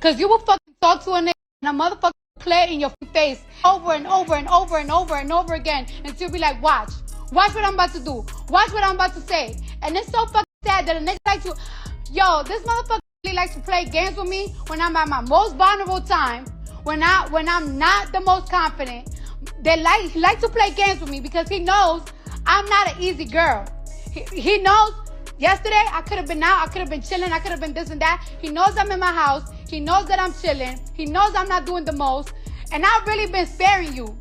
Cause you will fucking talk to a nigga and a motherfucker play in your face over and over and over and over and over again until you be like, watch what I'm about to do. Watch what I'm about to say. And it's so fucking sad that a nigga like to, yo, this motherfucker really likes to play games with me when I'm at my most vulnerable time, when I'm not the most confident. He likes to play games with me because he knows I'm not an easy girl. He knows yesterday I could have been out, I could have been chilling, I could have been this and that. He knows I'm in my house. He knows that I'm chilling. He knows I'm not doing the most. And I've really been sparing you.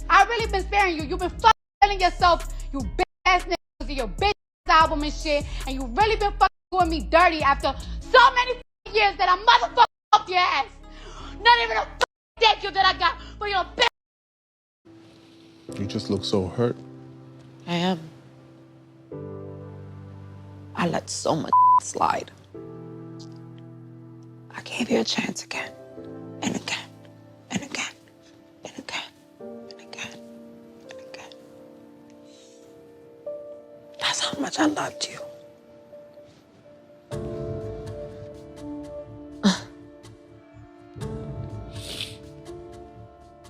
You've been fucking telling yourself, you bitch ass niggas, your bitch album and shit. And you really been fucking doing me dirty after so many years that I motherfucking up your ass. Not even a fucking thank you that I got for your bitch. You just look so hurt. I am. I let so much slide. I gave you a chance again, and again, and again, and again, and again, and again. That's how much I loved you.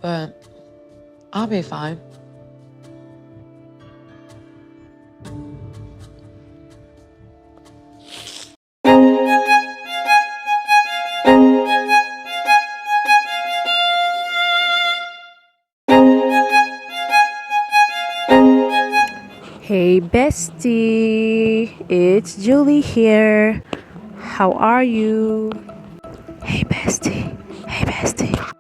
But I'll be fine. Hey bestie, it's Julie here. How are you? Hey bestie, hey bestie.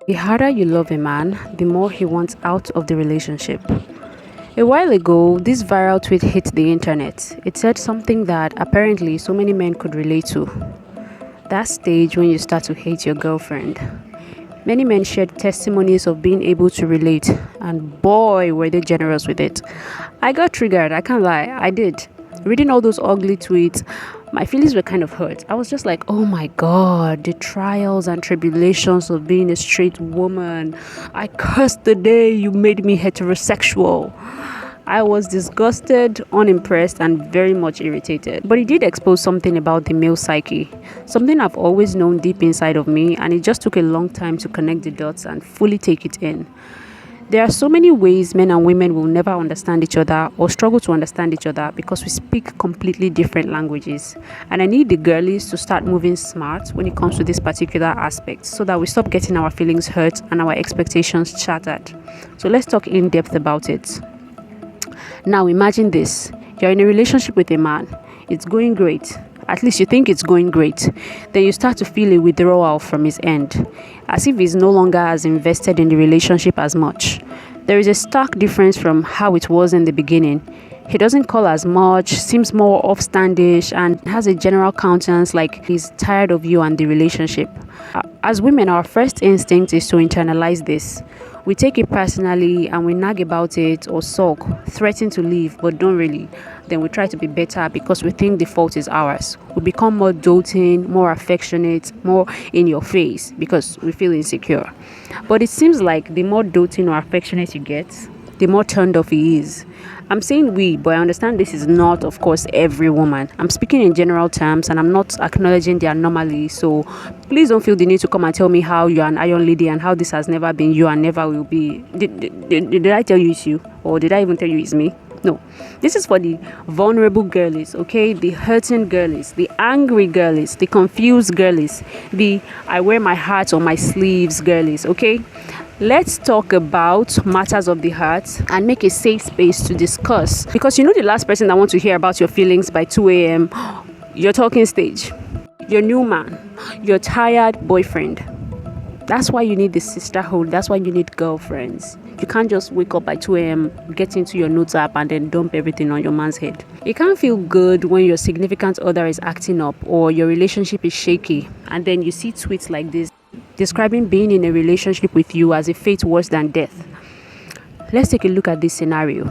The harder you love a man, the more he wants out of the relationship. A while ago, this viral tweet hit the internet. It said something that apparently so many men could relate to. That stage when you start to hate your girlfriend. Many men shared testimonies of being able to relate, and boy, were they generous with it. I got triggered, I can't lie, I did. Reading all those ugly tweets, my feelings were kind of hurt. I was just like, oh my God, the trials and tribulations of being a straight woman. I cursed the day you made me heterosexual. I was disgusted, unimpressed, and very much irritated. But it did expose something about the male psyche, something I've always known deep inside of me, and it just took a long time to connect the dots and fully take it in. There are so many ways men and women will never understand each other or struggle to understand each other because we speak completely different languages. And I need the girlies to start moving smart when it comes to this particular aspect so that we stop getting our feelings hurt and our expectations shattered. So let's talk in depth about it. Now imagine this. You're in a relationship with a man. It's going great. At least you think it's going great. Then you start to feel a withdrawal from his end, as if he's no longer as invested in the relationship as much. There is a stark difference from how it was in the beginning. He doesn't call as much, seems more offstandish, and has a general countenance like he's tired of you and the relationship. As women, our first instinct is to internalize this. We take it personally and we nag about it or sulk, threaten to leave, but don't really. Then we try to be better because we think the fault is ours. We become more doting, more affectionate, more in your face because we feel insecure. But it seems like the more doting or affectionate you get, the more turned off he is. I'm saying we, but I understand this is not, of course, every woman. I'm speaking in general terms and I'm not acknowledging the anomaly. So please don't feel the need to come and tell me how you're an iron lady and how this has never been you and never will be. Did I tell you it's you? Or did I even tell you it's me? No. This is for the vulnerable girlies, okay? The hurting girlies, the angry girlies, the confused girlies, the I wear my heart on my sleeves girlies, okay? Let's talk about matters of the heart and make a safe space to discuss. Because you know the last person that wants to hear about your feelings by 2 a.m., your talking stage, your new man, your tired boyfriend. That's why you need the sisterhood. That's why you need girlfriends. You can't just wake up by 2 a.m., get into your notes app and then dump everything on your man's head. It can't feel good when your significant other is acting up or your relationship is shaky and then you see tweets like this describing being in a relationship with you as a fate worse than death. Let's take a look at this scenario.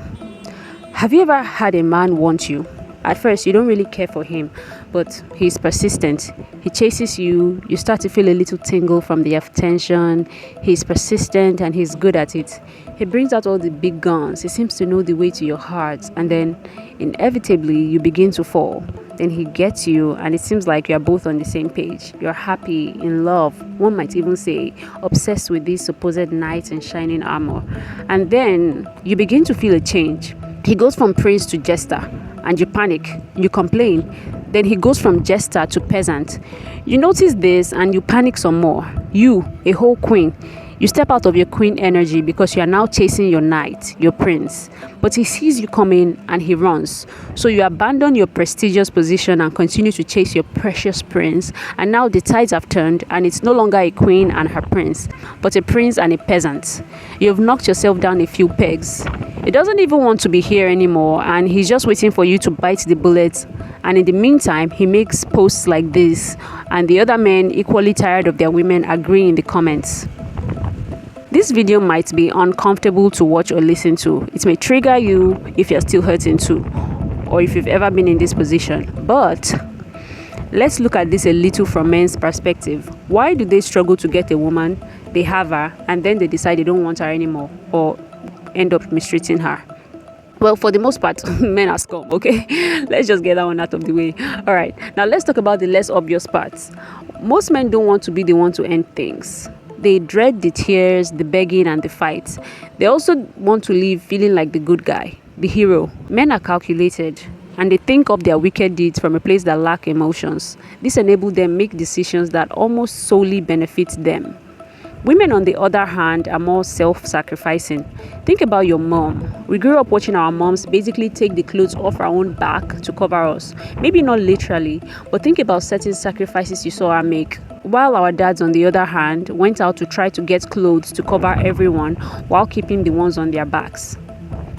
Have you ever had a man want you, At first, you don't really care for him, but he's persistent. He chases you, you start to feel a little tingle from the attention. He's persistent and he's good at it. He brings out all the big guns. He seems to know the way to your heart, and then inevitably you begin to fall. Then he gets you, and it seems like you're both on the same page. You're happy, in love, one might even say obsessed with this supposed knight in shining armor. And then you begin to feel a change. He goes from prince to jester, and you panic, you complain. Then he goes from jester to peasant. You notice this and you panic some more. You, a whole queen. You step out of your queen energy because you are now chasing your knight, your prince. But he sees you coming and he runs. So you abandon your prestigious position and continue to chase your precious prince. And now the tides have turned and it's no longer a queen and her prince, but a prince and a peasant. You've knocked yourself down a few pegs. He doesn't even want to be here anymore and he's just waiting for you to bite the bullet. And in the meantime, he makes posts like this, and the other men, equally tired of their women, agree in the comments. This video might be uncomfortable to watch or listen to. It may trigger you if you're still hurting too, or if you've ever been in this position. But let's look at this a little from men's perspective. Why do they struggle to get a woman? They have her, and then they decide they don't want her anymore, or end up mistreating her. Well, for the most part, men are scum, okay? Let's just get that one out of the way. All right, now let's talk about the less obvious parts. Most men don't want to be the one to end things. They dread the tears, the begging, and the fights. They also want to live feeling like the good guy, the hero. Men are calculated, and they think of their wicked deeds from a place that lacks emotions. This enables them make decisions that almost solely benefit them. Women, on the other hand, are more self-sacrificing. Think about your mom. We grew up watching our moms basically take the clothes off our own back to cover us. Maybe not literally, but think about certain sacrifices you saw her make. While our dads, on the other hand, went out to try to get clothes to cover everyone while keeping the ones on their backs.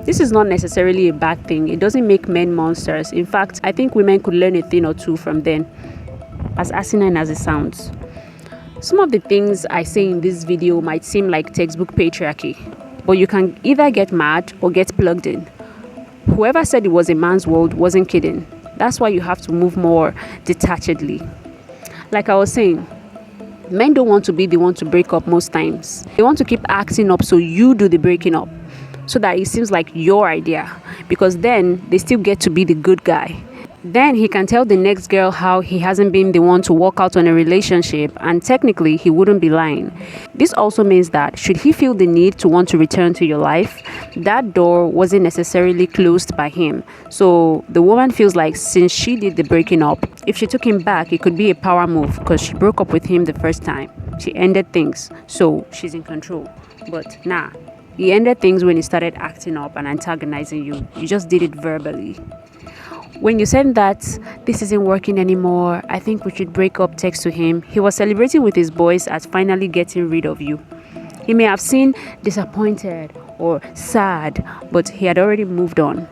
This is not necessarily a bad thing. It doesn't make men monsters. In fact, I think women could learn a thing or two from them, as asinine as it sounds. Some of the things I say in this video might seem like textbook patriarchy, but you can either get mad or get plugged in. Whoever said it was a man's world wasn't kidding. That's why you have to move more detachedly. Like I was saying, men don't want to be the one to break up most times. They want to keep acting up so you do the breaking up, so that it seems like your idea, because then they still get to be the good guy. Then he can tell the next girl how he hasn't been the one to walk out on a relationship, and technically he wouldn't be lying. This also means that should he feel the need to want to return to your life, that door wasn't necessarily closed by him. So the woman feels like since she did the breaking up, if she took him back, it could be a power move because she broke up with him the first time. She ended things, so she's in control. But nah, he ended things when he started acting up and antagonizing you. You just did it verbally. When you sent that, "This isn't working anymore, I think we should break up," text to him, he was celebrating with his boys at finally getting rid of you. He may have seemed disappointed or sad, but he had already moved on.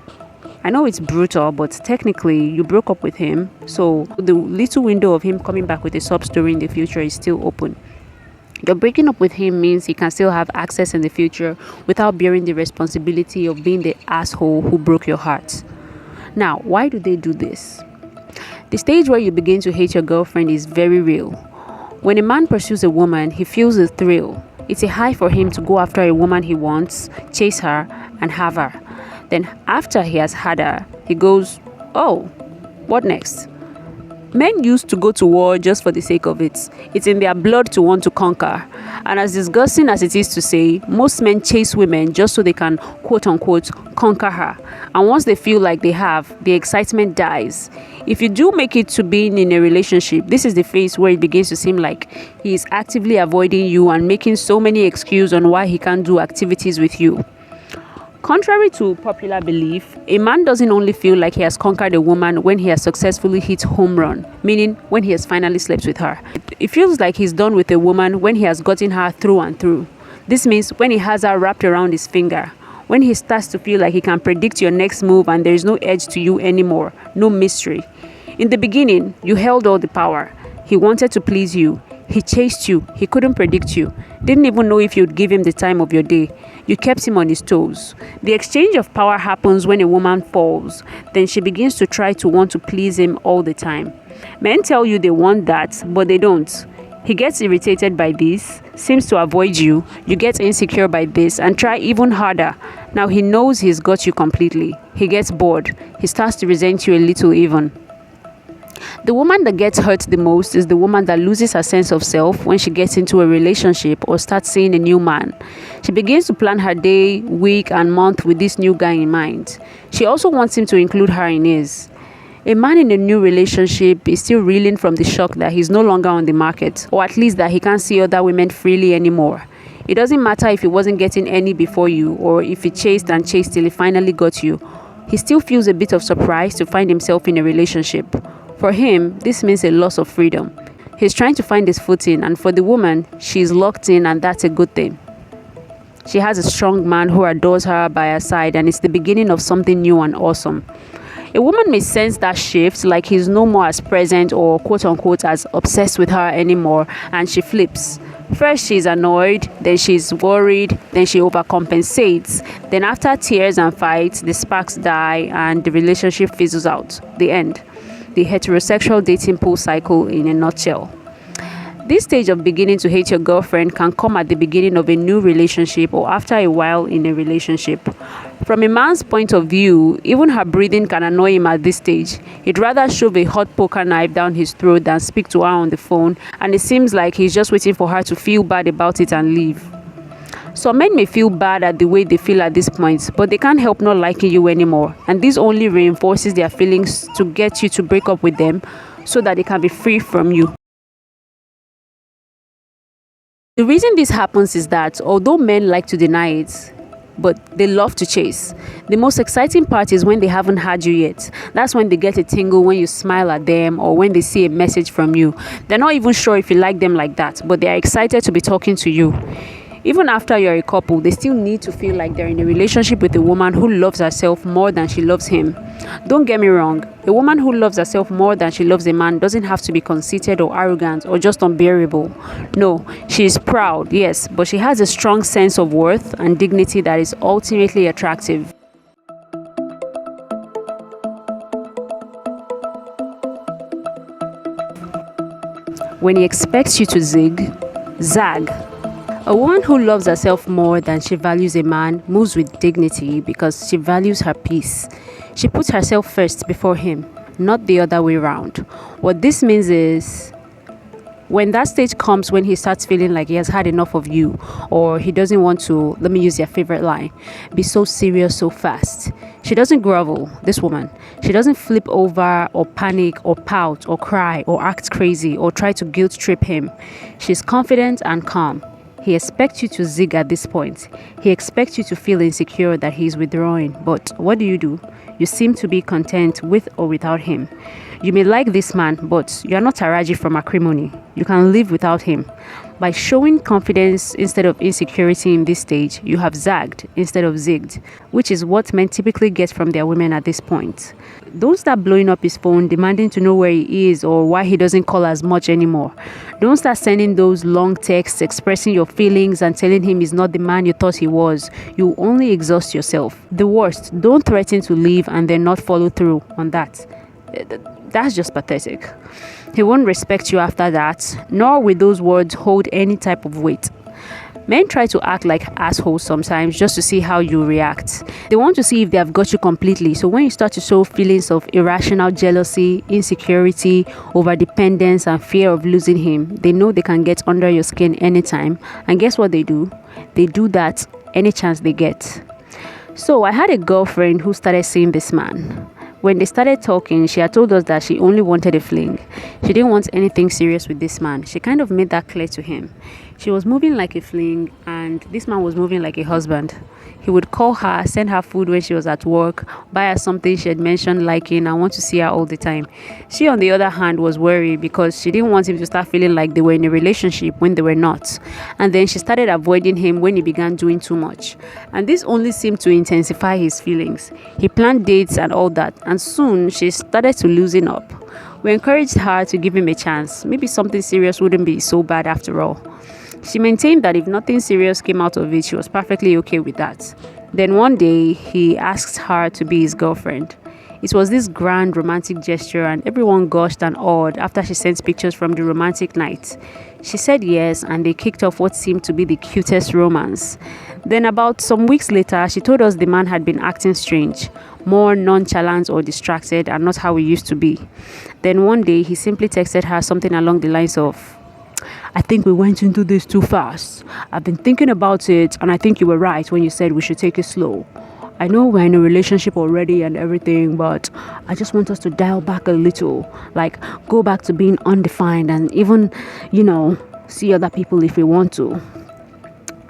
I know it's brutal, but technically you broke up with him, so the little window of him coming back with a sub story in the future is still open. Your breaking up with him means he can still have access in the future without bearing the responsibility of being the asshole who broke your heart. Now, why do they do this? The stage where you begin to hate your girlfriend is very real. When a man pursues a woman, he feels a thrill. It's a high for him to go after a woman he wants, chase her, and have her. Then after he has had her, he goes, "Oh, what next?" Men used to go to war just for the sake of it. It's in their blood to want to conquer. And as disgusting as it is to say, most men chase women just so they can, quote unquote, conquer her. And once they feel like they have, the excitement dies. If you do make it to being in a relationship, this is the phase where it begins to seem like he is actively avoiding you and making so many excuses on why he can't do activities with you. Contrary to popular belief, a man doesn't only feel like he has conquered a woman when he has successfully hit home run, meaning when he has finally slept with her. It feels like he's done with a woman when he has gotten her through and through. This means when he has her wrapped around his finger, when he starts to feel like he can predict your next move and there is no edge to you anymore, no mystery. In the beginning, you held all the power. He wanted to please you. He chased you. He couldn't predict you. Didn't even know if you'd give him the time of your day. You kept him on his toes. The exchange of power happens when a woman falls. Then she begins to try to want to please him all the time. Men tell you they want that, but they don't. He gets irritated by this, seems to avoid you. You get insecure by this and try even harder. Now he knows he's got you completely. He gets bored. He starts to resent you a little even. The woman that gets hurt the most is the woman that loses her sense of self when she gets into a relationship or starts seeing a new man. She begins to plan her day, week, and month with this new guy in mind. She also wants him to include her in his. A man in a new relationship is still reeling from the shock that he's no longer on the market, or at least that he can't see other women freely anymore. It doesn't matter if he wasn't getting any before you, or if he chased and chased till he finally got you. He still feels a bit of surprise to find himself in a relationship. For him, this means a loss of freedom. He's trying to find his footing, and for the woman, she's locked in, and that's a good thing. She has a strong man who adores her by her side, and it's the beginning of something new and awesome. A woman may sense that shift, like he's no more as present or quote-unquote as obsessed with her anymore, and she flips. First she's annoyed, then she's worried, then she overcompensates. Then after tears and fights, the sparks die and the relationship fizzles out. The end. The heterosexual dating pool cycle in a nutshell. This stage of beginning to hate your girlfriend can come at the beginning of a new relationship or after a while in a relationship. From a man's point of view, even her breathing can annoy him at this stage. He'd rather shove a hot poker knife down his throat than speak to her on the phone, and it seems like he's just waiting for her to feel bad about it and leave. Some men may feel bad at the way they feel at this point, but they can't help not liking you anymore, and this only reinforces their feelings to get you to break up with them so that they can be free from you. The reason this happens is that although men like to deny it, but they love to chase. The most exciting part is when they haven't had you yet. That's when they get a tingle when you smile at them or when they see a message from you. They're not even sure if you like them like that, but they're excited to be talking to you. Even after you're a couple, they still need to feel like they're in a relationship with a woman who loves herself more than she loves him. Don't get me wrong, a woman who loves herself more than she loves a man doesn't have to be conceited or arrogant or just unbearable. No, she is proud, yes, but she has a strong sense of worth and dignity that is ultimately attractive. When he expects you to zag. A woman who loves herself more than she values a man moves with dignity because she values her peace. She puts herself first before him, not the other way around. What this means is, when that stage comes when he starts feeling like he has had enough of you, or he doesn't want to, let me use your favorite line, be so serious so fast. She doesn't grovel, this woman. She doesn't flip over or panic or pout or cry or act crazy or try to guilt trip him. She's confident and calm. He expects you to zig at this point. He expects you to feel insecure that he's withdrawing. But what do? You seem to be content with or without him. You may like this man, but you're not Taraji from acrimony. You can live without him. By showing confidence instead of insecurity in this stage, you have zagged instead of zigged, which is what men typically get from their women at this point. Don't start blowing up his phone, demanding to know where he is or why he doesn't call as much anymore. Don't start sending those long texts expressing your feelings and telling him he's not the man you thought he was. You only exhaust yourself. The worst, don't threaten to leave and then not follow through on that. That's just pathetic. He won't respect you after that, nor will those words hold any type of weight. Men try to act like assholes sometimes just to see how you react. They want to see if they have got you completely. So when you start to show feelings of irrational jealousy, insecurity, overdependence, and fear of losing him, they know they can get under your skin anytime. And guess what they do? They do that any chance they get. So I had a girlfriend who started seeing this man. When they started talking, she had told us that she only wanted a fling. She didn't want anything serious with this man. She kind of made that clear to him. She was moving like a fling, and this man was moving like a husband. He would call her, send her food when she was at work, buy her something she had mentioned liking, and want to see her all the time. She, on the other hand, was worried because she didn't want him to start feeling like they were in a relationship when they were not. And then she started avoiding him when he began doing too much. And this only seemed to intensify his feelings. He planned dates and all that, and soon she started to loosen up. We encouraged her to give him a chance. Maybe something serious wouldn't be so bad after all. She maintained that if nothing serious came out of it, she was perfectly okay with that. Then one day, he asked her to be his girlfriend. It was this grand romantic gesture, and everyone gushed and awed after she sent pictures from the romantic night. She said yes, and they kicked off what seemed to be the cutest romance. Then about some weeks later, she told us the man had been acting strange, more nonchalant or distracted, and not how he used to be. Then one day, he simply texted her something along the lines of, "I think we went into this too fast. I've been thinking about it, and I think you were right when you said we should take it slow. I know we're in a relationship already and everything, but I just want us to dial back a little, like go back to being undefined and even, see other people if we want to."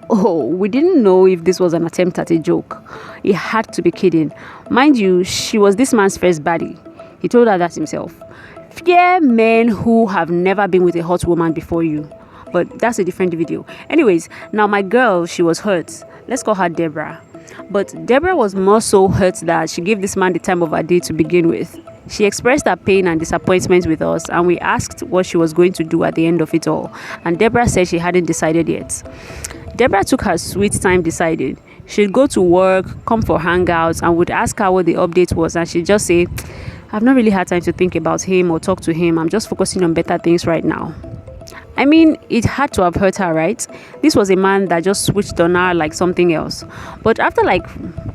Oh, we didn't know if this was an attempt at a joke. He had to be kidding. Mind you, she was this man's first baddie. He told her that himself. Fear men who have never been with a hot woman before you. But that's a different video. Anyways, now my girl, she was hurt. Let's call her Deborah. But Deborah was more so hurt that she gave this man the time of her day to begin with. She expressed her pain and disappointment with us, and we asked what she was going to do at the end of it all. And Deborah said she hadn't decided yet. Deborah took her sweet time deciding. She'd go to work, come for hangouts, and would ask her what the update was, and she'd just say, "I've not really had time to think about him or talk to him. I'm just focusing on better things right now." I mean, it had to have hurt her, right? This was a man that just switched on her like something else. But after like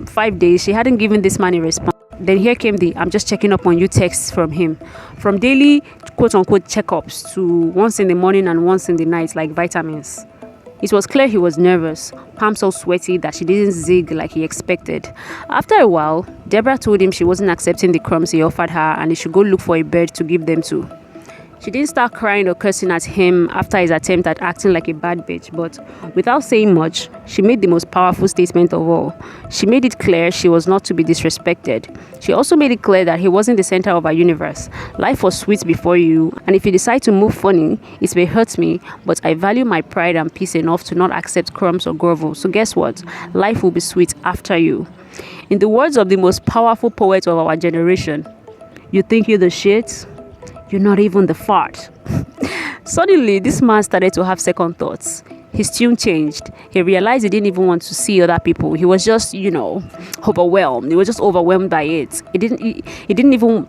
5 days, she hadn't given this man a response. Then here came the "I'm just checking up on you" texts from him. From daily quote-unquote checkups to once in the morning and once in the night, like vitamins. It was clear he was nervous, palms so sweaty that she didn't zig like he expected. After a while, Deborah told him she wasn't accepting the crumbs he offered her and he should go look for a bird to give them to. She didn't start crying or cursing at him after his attempt at acting like a bad bitch, but without saying much, she made the most powerful statement of all. She made it clear she was not to be disrespected. She also made it clear that he wasn't the center of her universe. Life was sweet before you, and if you decide to move funny, it may hurt me, but I value my pride and peace enough to not accept crumbs or grovel. So guess what? Life will be sweet after you. In the words of the most powerful poet of our generation, "You think you're the shit? You're not even the fart." Suddenly, this man started to have second thoughts. His tune changed. He realized he didn't even want to see other people. He was just, overwhelmed. He was just overwhelmed by it. He didn't even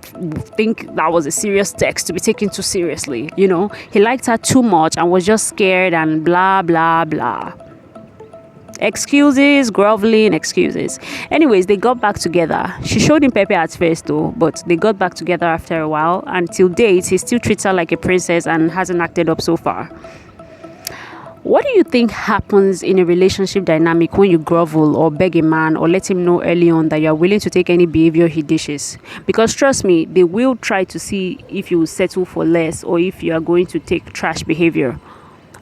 think that was a serious text to be taken too seriously. He liked her too much and was just scared and blah, blah, blah. Excuses, groveling excuses. Anyways, they got back together. She showed him Pepe at first though, but they got back together after a while, and till date, he still treats her like a princess and hasn't acted up so far. What do you think happens in a relationship dynamic when you grovel or beg a man or let him know early on that you are willing to take any behavior he dishes? Because trust me, they will try to see if you will settle for less or if you are going to take trash behavior.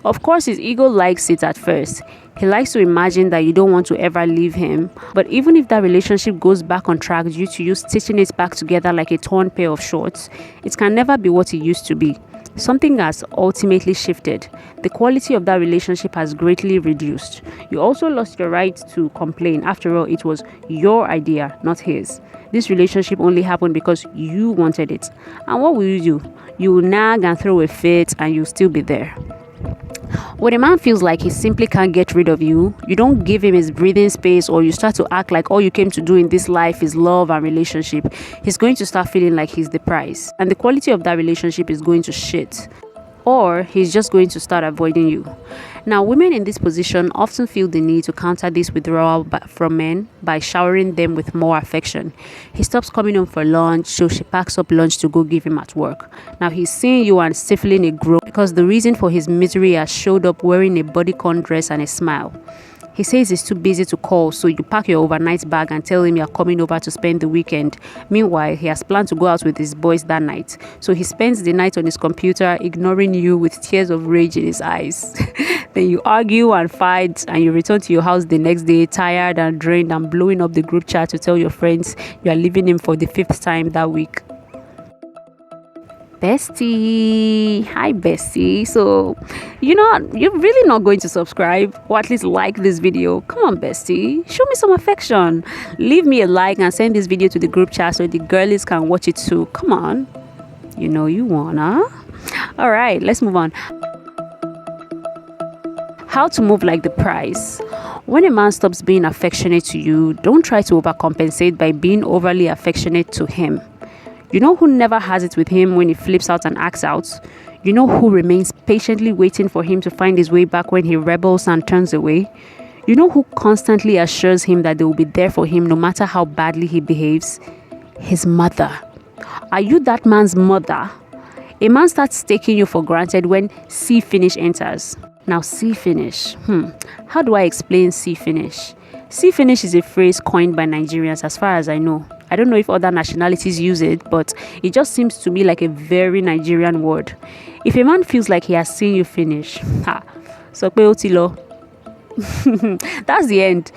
Of course, his ego likes it at first. He likes to imagine that you don't want to ever leave him. But even if that relationship goes back on track due to you stitching it back together like a torn pair of shorts, it can never be what it used to be. Something has ultimately shifted. The quality of that relationship has greatly reduced. You also lost your right to complain. After all, it was your idea, not his. This relationship only happened because you wanted it. And what will you do? You will nag and throw a fit and you'll still be there. When a man feels like he simply can't get rid of you, you don't give him his breathing space, or you start to act like all you came to do in this life is love and relationship, he's going to start feeling like he's the prize. And the quality of that relationship is going to shit. Or he's just going to start avoiding you. Now, women in this position often feel the need to counter this withdrawal from men by showering them with more affection. He stops coming home for lunch, so she packs up lunch to go give him at work. Now, he's seeing you and stifling a groan because the reason for his misery has showed up wearing a bodycon dress and a smile. He says he's too busy to call, so you pack your overnight bag and tell him you're coming over to spend the weekend. Meanwhile, he has planned to go out with his boys that night. So he spends the night on his computer, ignoring you with tears of rage in his eyes. Then you argue and fight, and you return to your house the next day, tired and drained and blowing up the group chat to tell your friends you are leaving him for the 5th time that week. Bestie, hi bestie. So you're really not going to subscribe or at least like this video? Come on bestie, show me some affection. Leave me a like and send this video to the group chat so the girlies can watch it too. Come on. You know you wanna. All right, let's move on. How to move like the prize. When a man stops being affectionate to you, don't try to overcompensate by being overly affectionate to him. You know who never has it with him when he flips out and acts out? You know who remains patiently waiting for him to find his way back when he rebels and turns away? You know who constantly assures him that they will be there for him no matter how badly he behaves? His mother. Are you that man's mother? A man starts taking you for granted when see finish enters. Now, see finish. How do I explain see finish? See finish is a phrase coined by Nigerians as far as I know. I don't know if other nationalities use it, but it just seems to me like a very Nigerian word. If a man feels like he has seen you finish, so pe o ti lo. That's the end.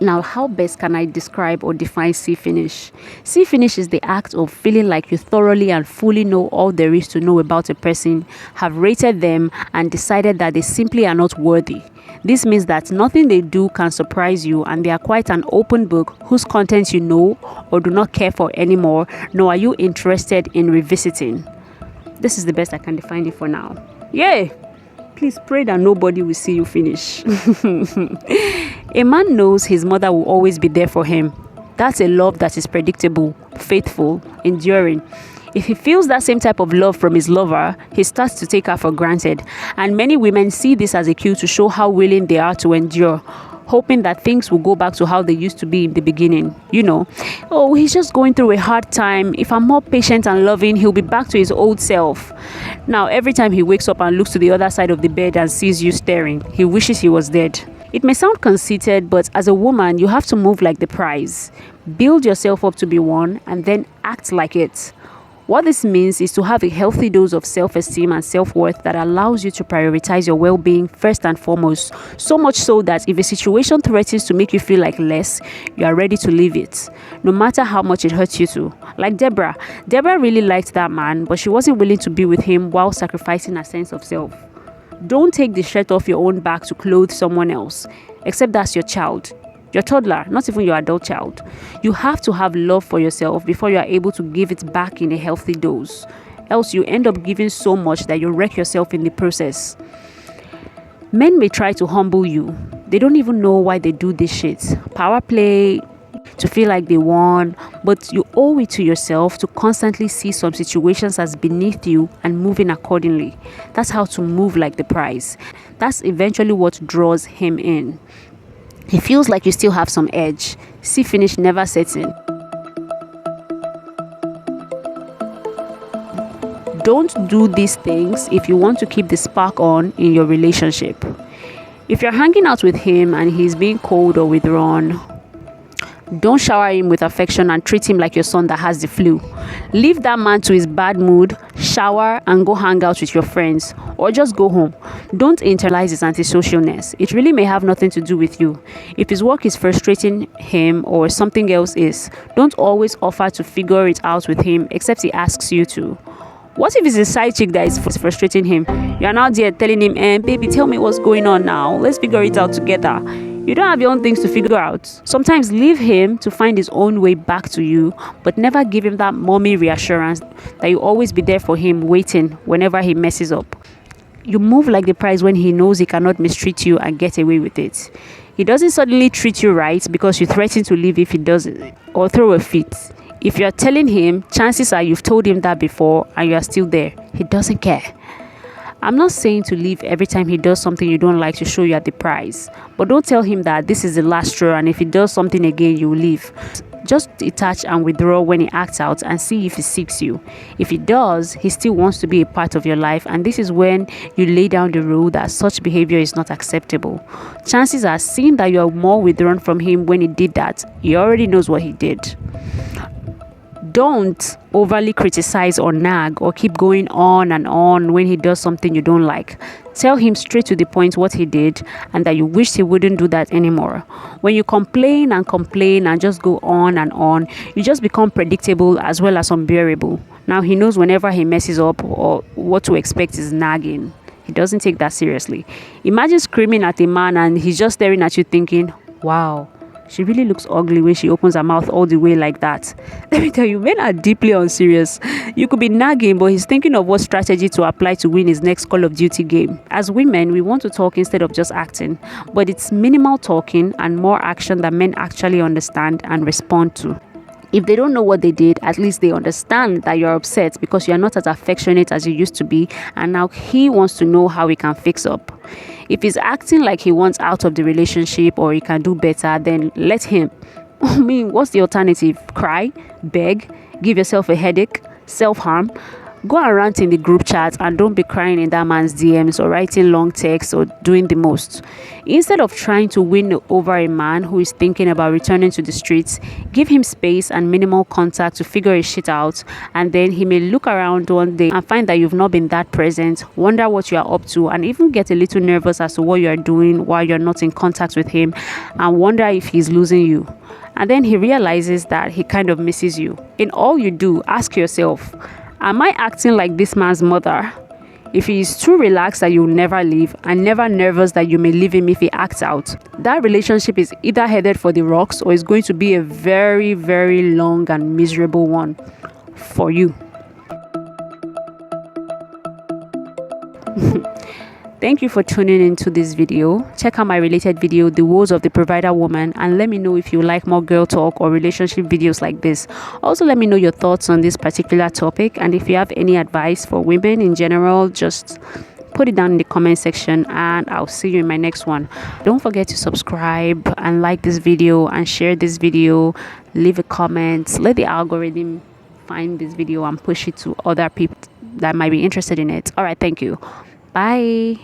Now, how best can I describe or define see finish? See finish is the act of feeling like you thoroughly and fully know all there is to know about a person, have rated them, and decided that they simply are not worthy. This means that nothing they do can surprise you, and they are quite an open book whose contents you know or do not care for anymore, nor are you interested in revisiting. This is the best I can define it for now. Yay! Please pray that nobody will see you finish. A man knows his mother will always be there for him. That's a love that is predictable, faithful, enduring. If he feels that same type of love from his lover, he starts to take her for granted. And many women see this as a cue to show how willing they are to endure, hoping that things will go back to how they used to be in the beginning. You know, oh, he's just going through a hard time. If I'm more patient and loving, he'll be back to his old self. Now, every time he wakes up and looks to the other side of the bed and sees you staring, he wishes he was dead. It may sound conceited, but as a woman, you have to move like the prize. Build yourself up to be one and then act like it. What this means is to have a healthy dose of self-esteem and self-worth that allows you to prioritize your well-being first and foremost, so much so that if a situation threatens to make you feel like less, you are ready to leave it, no matter how much it hurts you to. Like Deborah. Deborah really liked that man, but she wasn't willing to be with him while sacrificing her sense of self. Don't take the shirt off your own back to clothe someone else, except that's your child. Your toddler, not even your adult child. You have to have love for yourself before you are able to give it back in a healthy dose. Else you end up giving so much that you wreck yourself in the process. Men may try to humble you. They don't even know why they do this shit. Power play, to feel like they won, but you owe it to yourself to constantly see some situations as beneath you and moving accordingly. That's how to move like the prize. That's eventually what draws him in. He feels like you still have some edge. See finish never sets in. Don't do these things if you want to keep the spark on in your relationship. If you're hanging out with him and he's being cold or withdrawn, don't shower him with affection and treat him like your son that has the flu. Leave that man to his bad mood, shower, and go hang out with your friends, or just go home. Don't internalize his antisocialness. It really may have nothing to do with you. If his work is frustrating him or something else is, don't always offer to figure it out with him except he asks you to. What if it's a side chick that is frustrating him? You're now there telling him, baby, tell me what's going on now. Let's figure it out together. You don't have your own things to figure out. Sometimes leave him to find his own way back to you, but never give him that mommy reassurance that you'll always be there for him waiting whenever he messes up. You move like the prize when he knows he cannot mistreat you and get away with it. He doesn't suddenly treat you right because you threaten to leave if he doesn't, or throw a fit. If you're telling him, chances are you've told him that before and you are still there. He doesn't care. I'm not saying to leave every time he does something you don't like to show you at the prize, but don't tell him that this is the last straw and if he does something again, you will leave. Just detach and withdraw when he acts out and see if he seeks you. If he does, he still wants to be a part of your life, and this is when you lay down the rule that such behavior is not acceptable. Chances are, seeing that you are more withdrawn from him when he did that, he already knows what he did. Don't overly criticize or nag or keep going on and on when he does something you don't like. Tell him straight to the point what he did and that you wish he wouldn't do that anymore. When you complain and just go on, you just become predictable as well as unbearable. Now he knows whenever he messes up or what to expect is nagging. He doesn't take that seriously. Imagine screaming at a man and he's just staring at you thinking, wow, She really looks ugly when she opens her mouth all the way like that. Let me tell you, men are deeply unserious. You could be nagging, but he's thinking of what strategy to apply to win his next Call of Duty game. As women, we want to talk instead of just acting, but it's minimal talking and more action that men actually understand and respond to. If they don't know what they did, at least they understand that you're upset because you're not as affectionate as you used to be, and now he wants to know how he can fix up. If he's acting like he wants out of the relationship or he can do better, then let him. I mean, what's the alternative? Cry? Beg? Give yourself a headache? Self-harm? Go and rant in the group chat and don't be crying in that man's DMs or writing long texts or doing the most. Instead of trying to win over a man who is thinking about returning to the streets, give him space and minimal contact to figure his shit out, and then he may look around one day and find that you've not been that present, wonder what you are up to, and even get a little nervous as to what you are doing while you're not in contact with him, and wonder if he's losing you. And then he realizes that he kind of misses you. In all you do, ask yourself, am I acting like this man's mother? If he is too relaxed that you'll never leave and never nervous that you may leave him if he acts out, that relationship is either headed for the rocks or is going to be a very, very long and miserable one for you. Thank you for tuning into this video. Check out my related video, The Woes of the Provider Woman, and let me know if you like more girl talk or relationship videos like this. Also, let me know your thoughts on this particular topic, and if you have any advice for women in general, just put it down in the comment section, and I'll see you in my next one. Don't forget to subscribe and like this video and share this video. Leave a comment. Let the algorithm find this video and push it to other people that might be interested in it. All right, thank you. Bye.